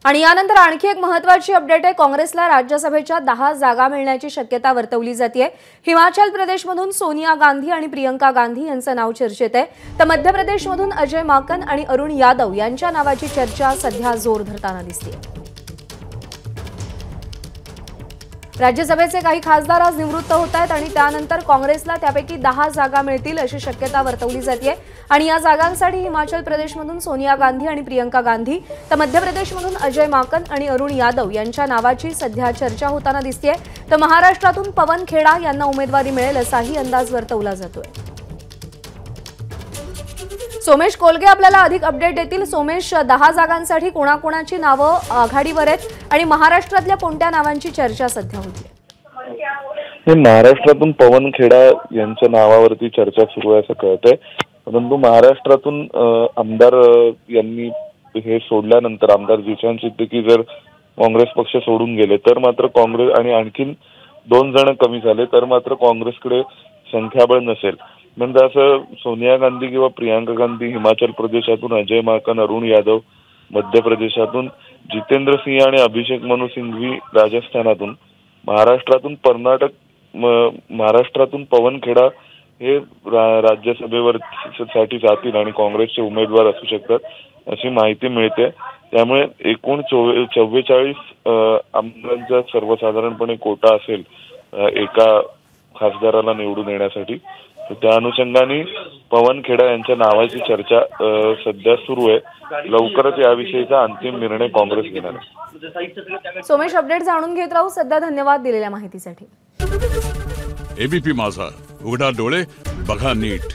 आणि यानंतर आणखी एक महत्त्वाची अपडेट आहे। काँग्रेसला राज्यसभेच्या 10 जागा मिळण्याची शक्यता वर्तवली जाते। हिमाचल प्रदेशमधून सोनिया गांधी आणि प्रियंका गांधी यांचं नाव चर्चेत आहे, तर मध्य प्रदेशमधून अजय माकन आणि अरुण यादव यांच्या नावाची चर्चा सध्या जोर धरताना दिसते। राज्यसभेचे काही खासदार आज निवृत्त होत आहेत आणि त्यानंतर काँग्रेसला त्यापैकी 10 जागा मिळतील अशी शक्यता वर्तवली जाते आणि या जागांसाठी हिमाचल प्रदेशमधून सोनिया गांधी आणि प्रियंका गांधी, तर मध्य प्रदेशमधून अजय माकन आणि अरुण यादव यांच्या नावाची सध्या चर्चा होताना दिसते। तर महाराष्ट्रातून पवन खेडा यांना उमेदवारी मिळेल असाही अंदाज वर्तवला जातोय। सोमेश कोलगे आपल्याला अधिक अपडेट देतील। सोमेश, 10 जागांसाठी कोणाकोणाची नावं आघाडीवर आहेत आणि महाराष्ट्रातल्या कोणत्या नावांची चर्चा सध्या होते? महाराष्ट्रातून पवन खेडा यांच्या नावावरती चर्चा सुरू आहे असं कळतंय, परंतु महाराष्ट्रातून आमदार यांनी हे सोडल्यानंतर आमदार जिशान सिद्दीकी जर काँग्रेस पक्ष सोडून गेले तर मात्र काँग्रेस आणि आणखीन 2 जण कमी झाले तर मात्र काँग्रेसकडे संख्याबळ नसेल। म्हणजे असं सोनिया गांधी किंवा प्रियंका गांधी हिमाचल प्रदेशातून, अजय माकन, अरुण यादव मध्य प्रदेशातून, जितेंद्र सिंह आणि अभिषेक मनु सिंघवी राजस्थानातून, महाराष्ट्रातून पवन खेडा हे राज्यसभेवर साठी जातील आणि काँग्रेसचे उमेदवार असू शकतात अशी माहिती मिळते। त्यामुळे एकूण 44 आमदारांचा सर्वसाधारणपणे कोटा असेल एका खासदाराला निवडून येण्यासाठी। त्या अनुषंगाने पवन खेडा यांच्या नावाची चर्चा सध्या सुरू आहे। लवकरच याविषयीचा अंतिम निर्णय काँग्रेस घेणार आहे। सोमेश, अपडेट जाणून घेत राहू। सध्या धन्यवाद दिलेल्या माहितीसाठी। एबीपी माझा, उघडा डोळे बघा नीट।